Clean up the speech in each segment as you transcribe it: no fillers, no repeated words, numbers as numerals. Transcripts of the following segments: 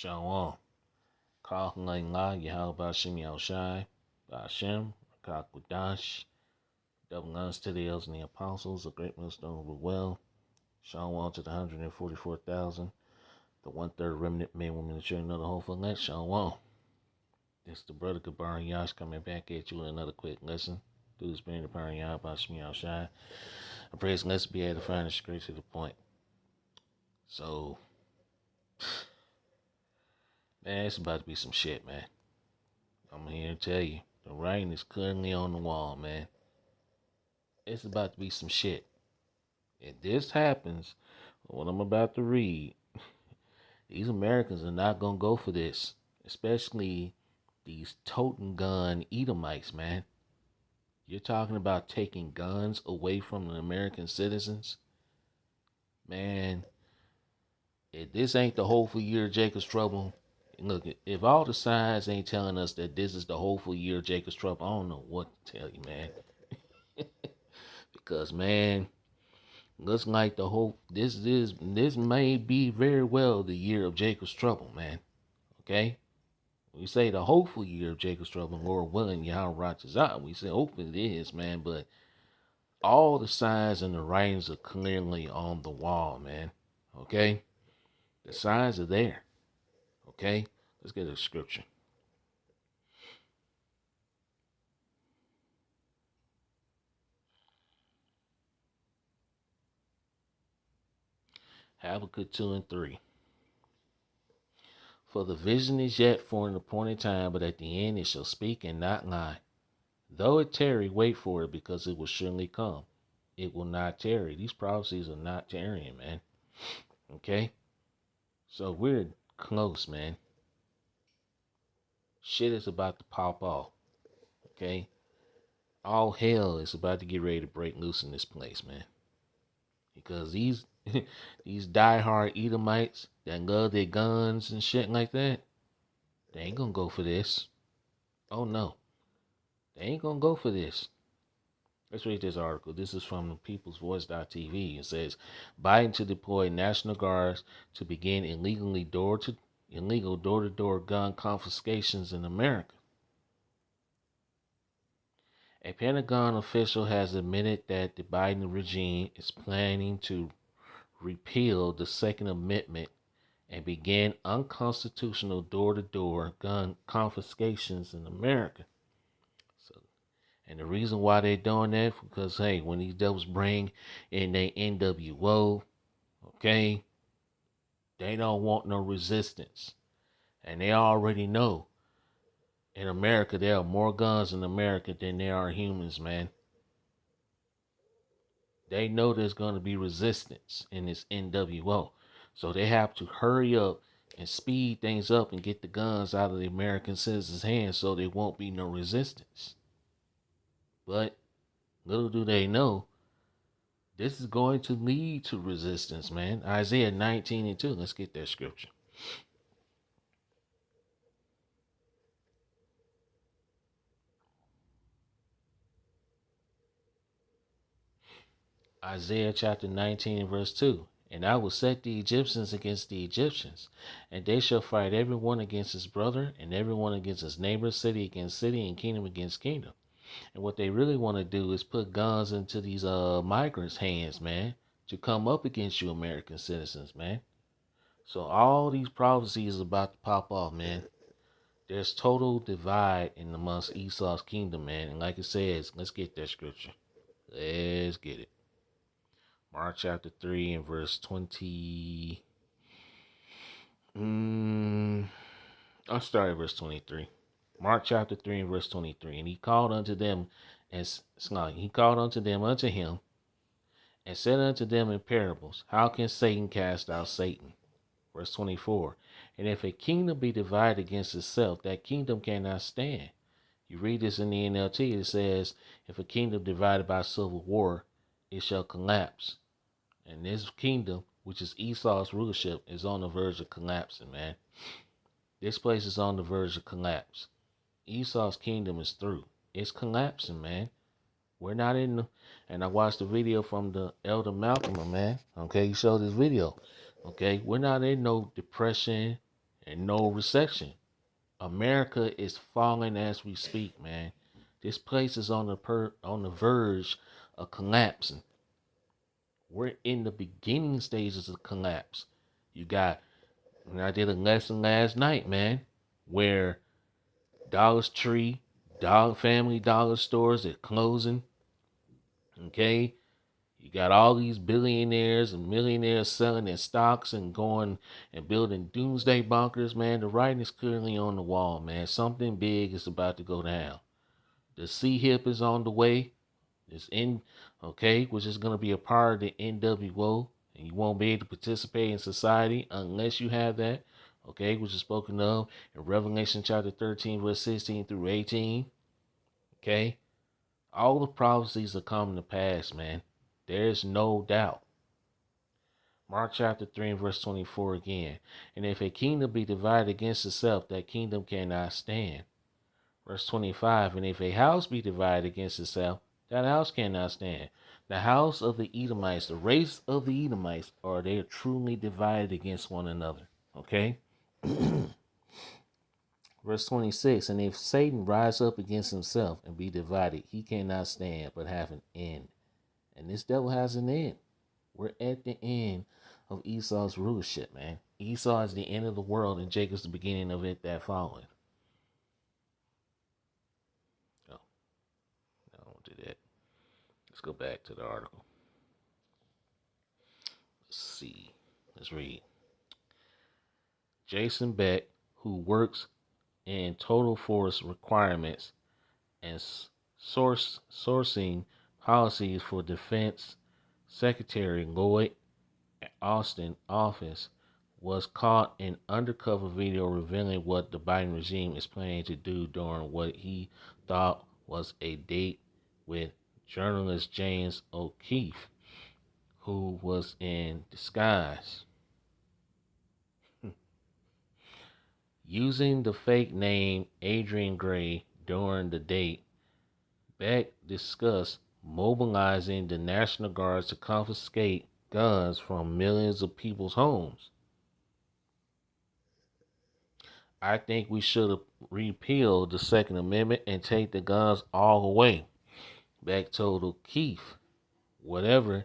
Shalom. Kalkulating La, Yahweh Shem Yahushai, Bashem, Rakakwadash, double honors to the elders and the apostles, a great millstone rule well. Shalom to the 144,000, the 1/3 remnant men, women, and children of the whole elect. Shalom. This is the brother Gabar Yash coming back at you with another quick lesson through the spirit of power Yahweh Shem Yahushai. I pray it's let's be able to find it straight to the point. So, man, it's about to be some shit, man. I'm here to tell you. The writing is clearly on the wall, man. It's about to be some shit. If this happens, what I'm about to read, these Americans are not going to go for this. Especially these toting gun Edomites, man. You're talking about taking guns away from the American citizens? Man, if this ain't the hopeful year of Jacob's trouble, look, if all the signs ain't telling us that this is the hopeful year of Jacob's trouble, I don't know what to tell you, man. Because, man, looks like this may be very well the year of Jacob's trouble, man. Okay? We say the hopeful year of Jacob's trouble, Lord willing, Yahweh Rochers out. We say hopefully it is, man, but all the signs and the writings are clearly on the wall, man. Okay? The signs are there. Okay? Let's get a scripture. Habakkuk 2 and 3. For the vision is yet for an appointed time, but at the end it shall speak and not lie. Though it tarry, wait for it, because it will surely come. It will not tarry. These prophecies are not tarrying, man. Okay? So we're close, man. Shit is about to pop off. Okay? All hell is about to get ready to break loose in this place, man. Because these these diehard Edomites that love their guns and shit like that, they ain't gonna go for this. Oh no. They ain't gonna go for this. Let's read this article. This is from peoplesvoice.tv. It says, Biden to deploy National Guards to begin illegal door-to-door gun confiscations in America. A Pentagon official has admitted that the Biden regime is planning to repeal the Second Amendment and begin unconstitutional door-to-door gun confiscations in America. And the reason why they're doing that, because, hey, when these devils bring in their NWO, okay, they don't want no resistance. And they already know in America there are more guns in America than there are humans, man. They know there's going to be resistance in this NWO. So they have to hurry up and speed things up and get the guns out of the American citizens' hands so there won't be no resistance. But little do they know, this is going to lead to resistance, man. Isaiah 19 and 2. Let's get that scripture. Isaiah chapter 19 and verse 2. And I will set the Egyptians against the Egyptians, and they shall fight every one against his brother, and every one against his neighbor, city against city, and kingdom against kingdom. And what they really want to do is put guns into these migrants' hands, man, to come up against you American citizens, man. So all these prophecies is about to pop off, man. There's total divide in amongst Esau's kingdom, man. And like it says, let's get that scripture. Let's get it. Mark chapter 3 and verse 20. I'll start at verse 23. Mark chapter 3 and verse 23. And he called unto them unto him and said unto them in parables, How can Satan cast out Satan? Verse 24. And if a kingdom be divided against itself, that kingdom cannot stand. You read this in the NLT, it says, if a kingdom divided by civil war, it shall collapse. And this kingdom, which is Esau's rulership, is on the verge of collapsing, man. This place is on the verge of collapse. Esau's kingdom is through. It's collapsing, man. We're not in the... And I watched the video from the elder Malcolm, man. Okay, he showed this video. Okay, we're not in no depression and no recession. America is falling as we speak, man. This place is on the verge of collapsing. We're in the beginning stages of collapse. You got, and I did a lesson last night, man, where Dollar Tree, Family Dollar stores are closing. Okay, you got all these billionaires and millionaires selling their stocks and going and building doomsday bunkers, man. The writing is clearly on the wall, man. Something big is about to go down. The C hip is on the way. It's in, okay, which is going to be a part of the NWO, and you won't be able to participate in society unless you have that, okay, which is spoken of in Revelation chapter 13, verse 16 through 18, okay. All the prophecies are coming to pass, man. There's no doubt. Mark chapter 3 and verse 24 again. And if a kingdom be divided against itself, that kingdom cannot stand. Verse 25, and if a house be divided against itself, that house cannot stand. The house of the Edomites, the race of the Edomites, are they truly divided against one another. Okay? Verse 26, and if Satan rise up against himself and be divided, he cannot stand, but have an end. And this devil has an end. We're at the end of Esau's rulership, man. Esau is the end of the world, and Jacob's the beginning of it that followed. Oh, no, I won't do that. Let's go back to the article. Let's see. Let's read. Jason Beck, who works in total force requirements and sourcing policies for Defense Secretary Lloyd Austin office, was caught in undercover video revealing what the Biden regime is planning to do during what he thought was a date with journalist James O'Keefe, who was in disguise. Using the fake name Adrian Gray during the date, Beck discussed mobilizing the National Guards to confiscate guns from millions of people's homes. I think we should repeal the Second Amendment and take the guns all away. Beck told O'Keefe, whatever,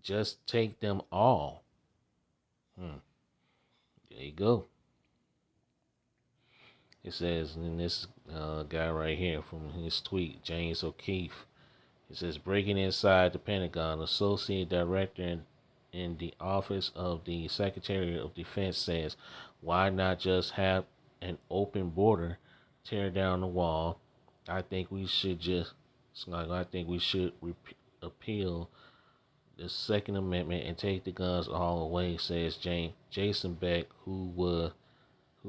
just take them all. There you go. It says in this guy right here from his tweet, James O'Keefe. It says breaking inside the Pentagon, associate director in the office of the Secretary of Defense says, why not just have an open border, tear down the wall? I think we should appeal the Second Amendment and take the guns all away, says Jason Beck, who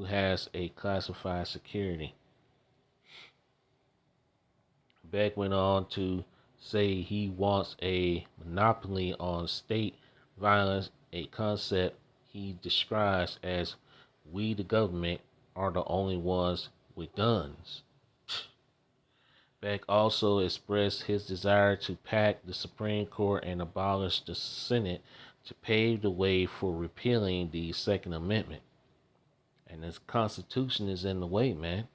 has a classified security. Beck went on to say he wants a monopoly on state violence, a concept he describes as we, the government, are the only ones with guns. Beck also expressed his desire to pack the Supreme Court and abolish the Senate to pave the way for repealing the Second Amendment. And this Constitution is in the way, man.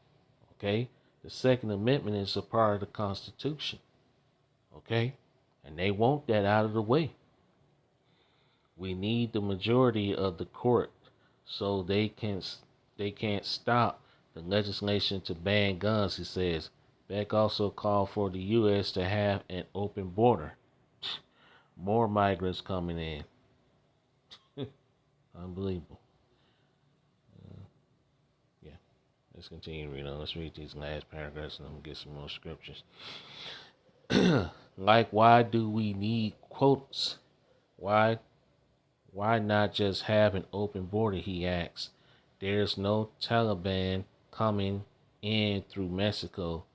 Okay? The Second Amendment is a part of the Constitution. Okay? And they want that out of the way. We need the majority of the court so they can't stop the legislation to ban guns, he says. Beck also called for the U.S. to have an open border. More migrants coming in. Unbelievable. Yeah. Let's continue reading on. Let's read these last paragraphs and I'm going to get some more scriptures. Like, why do we need quotas? Why not just have an open border, he asks. There's no Taliban coming in through Mexico.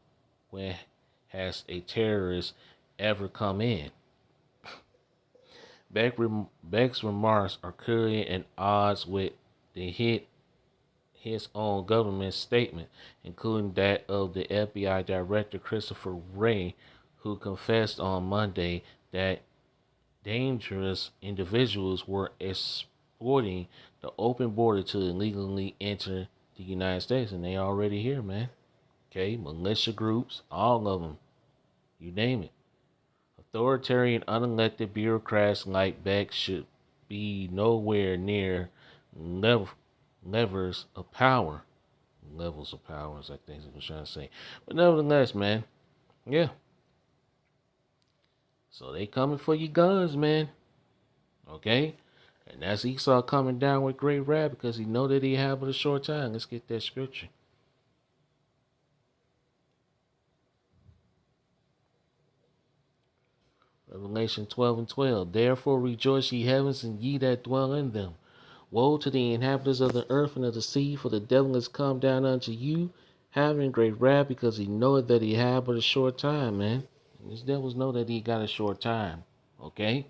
When has a terrorist ever come in? Beck's remarks are clearly at odds with his own government statement, including that of the FBI Director Christopher Wray, who confessed on Monday that dangerous individuals were supporting the open border to illegally enter the United States, and they already here, man. Okay, militia groups, all of them, you name it. Authoritarian, unelected bureaucrats like Beck should be nowhere near lev- levers of power. Levels of powers, I think I was trying to say. But nevertheless, man, yeah. So they coming for your guns, man. Okay? And that's Esau coming down with great wrath because he know that he have but a short time. Let's get that scripture. Revelation 12 and 12. Therefore rejoice ye heavens and ye that dwell in them. Woe to the inhabitants of the earth and of the sea, for the devil is come down unto you, having great wrath, because he knoweth that he have but a short time, man. And these devils know that he got a short time. Okay?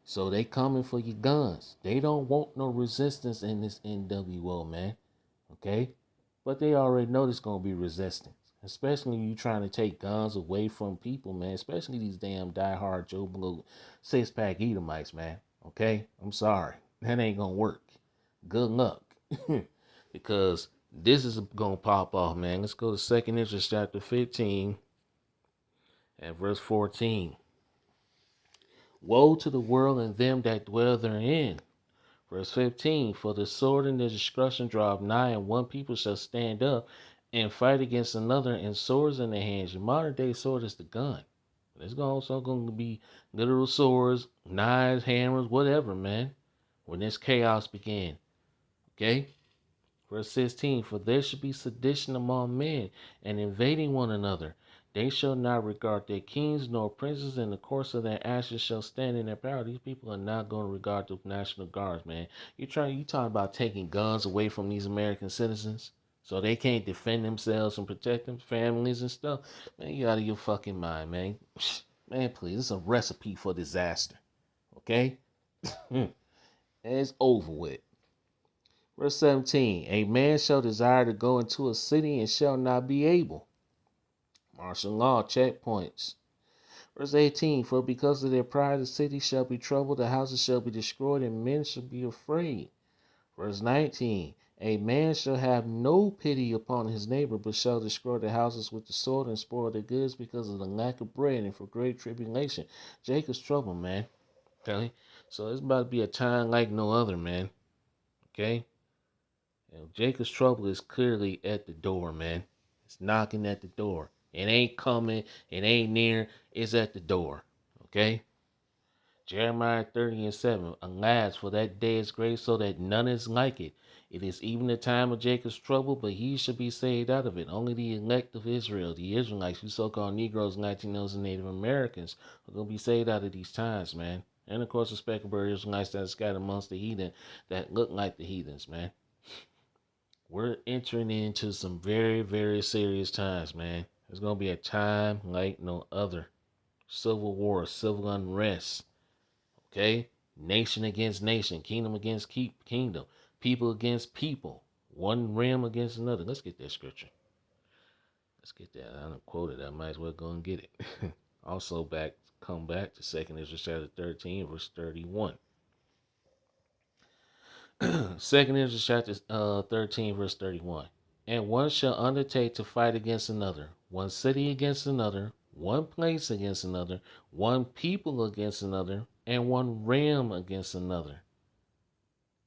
So they coming for your guns. They don't want no resistance in this NWO, man. Okay? But they already know there's gonna be resistance. Especially when you trying to take guns away from people, man. Especially these damn diehard Joe Blow 6-pack Edomites, man. Okay? I'm sorry. That ain't gonna work. Good luck. Because this is gonna pop off, man. Let's go to 2nd Ezra chapter 15 and verse 14. Woe to the world and them that dwell therein. Verse 15, for the sword and the destruction draw nigh, and one people shall stand up and fight against another, and swords in their hands. Your modern day sword is the gun. There's also going to be literal swords, knives, hammers, whatever, man, when this chaos begin. Okay? Verse 16, for there should be sedition among men, and invading one another. They shall not regard their kings nor princes, in the course of their actions shall stand in their power. These people are not going to regard the National Guards, man. You talking about taking guns away from these American citizens so they can't defend themselves and protect their families and stuff. Man, you out of your fucking mind, man. Man, please, it's a recipe for disaster. Okay? And it's over with. Verse 17, a man shall desire to go into a city and shall not be able. Martial law checkpoints. Verse 18, for because of their pride the city shall be troubled, the houses shall be destroyed, and men shall be afraid. Verse 19, a man shall have no pity upon his neighbor, but shall destroy the houses with the sword and spoil their goods because of the lack of bread and for great tribulation. Jacob's trouble, man. Okay? So it's about to be a time like no other, man. Okay? Jacob's trouble is clearly at the door, man. It's knocking at the door. It ain't coming. It ain't near. It's at the door. Okay? Jeremiah 30 and 7. Alas, for that day is great, so that none is like it. It is even the time of Jacob's trouble, but he shall be saved out of it. Only the elect of Israel, the Israelites, you so-called Negroes, Latinos, and Native Americans, are going to be saved out of these times, man. And of course, the speckled Israelites that are scattered amongst the heathen that look like the heathens, man. We're entering into some very, very serious times, man. It's going to be a time like no other. Civil war, civil unrest, okay? Nation against nation, kingdom against kingdom, people against people, one realm against another. Let's get that scripture. Let's get that. I don't quote it. I might as well go and get it. Also, come back to 2nd Ezra chapter 13, verse 31. 2nd Ezra chapter 13, verse 31. And one shall undertake to fight against another, one city against another, one place against another, one people against another, and one realm against another.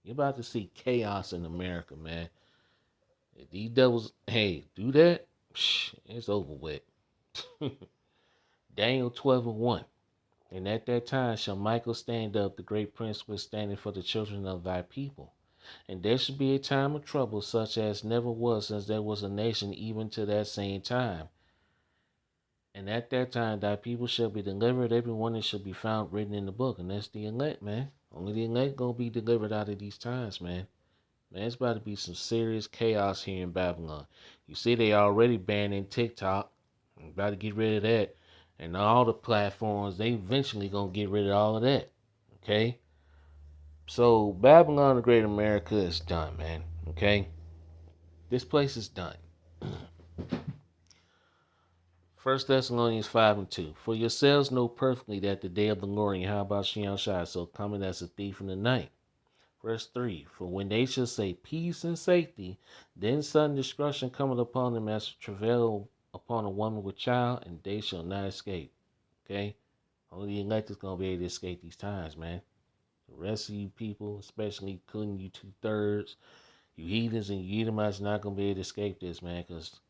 You're about to see chaos in America, man. If these devils, hey, do that, it's over with. Daniel 12 and 1. And at that time shall Michael stand up, the great prince withstanding for the children of thy people. And there shall be a time of trouble such as never was since there was a nation even to that same time. And at that time thy people shall be delivered, every one that shall be found written in the book. And that's the elect, man. Only the elect gonna be delivered out of these times, man. Man, it's about to be some serious chaos here in Babylon. You see, they already banning TikTok. I'm about to get rid of that. And all the platforms, they eventually gonna get rid of all of that. Okay? So Babylon the Great America is done, man. Okay? This place is done. 1 Thessalonians 5 and 2. For yourselves know perfectly that the day of the Lord, and how about Shai, so coming as a thief in the night. Verse 3, for when they shall say peace and safety, then sudden destruction cometh upon them as travail upon a woman with child, and they shall not escape. Okay? Only the elect is going to be able to escape these times, man. The rest of you people, especially including you 2/3, you heathens and you Edomites, not going to be able to escape this, man, because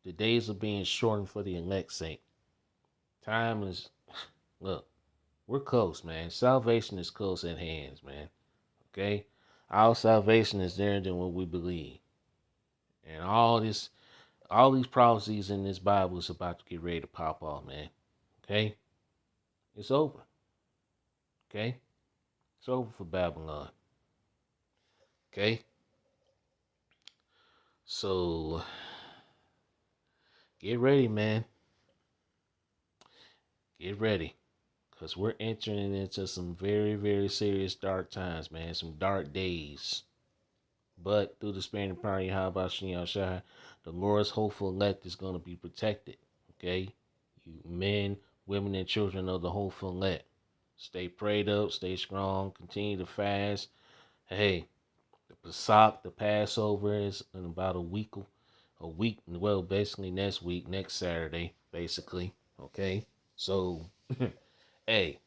the days are being shortened for the elect's sake. Time is, look, we're close, man. Salvation is close at hands, man. Okay? Our salvation is there than what we believe. And all these prophecies in this Bible is about to get ready to pop off, man. Okay? It's over. Okay? It's over for Babylon. Okay? So get ready, man. Get ready. Because we're entering into some very, very serious dark times, man. Some dark days. But through the spirit and power of Yahweh Shai, the Lord's hopeful elect is going to be protected. Okay? You men, women, and children of the hopeful elect. Stay prayed up, stay strong, continue to fast. Hey, the Pesach, the Passover is in about a week, well, basically next week, next Saturday, basically. Okay? So, hey,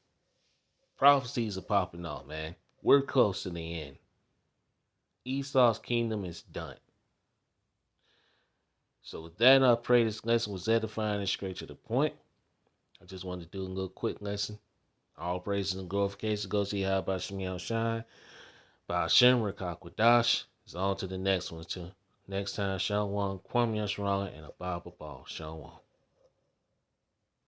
prophecies are popping off, man. We're close to the end. Esau's kingdom is done. So with that, I pray this lesson was edifying and straight to the point. I just wanted to do a little quick lesson. All praises and glorification goes to Yahweh Shemiel Shine. By Hashem Rakakwadash. It's on to the next one too. Next time, Shalom, Kwame Yashara, and a Bible Ball. Shalom.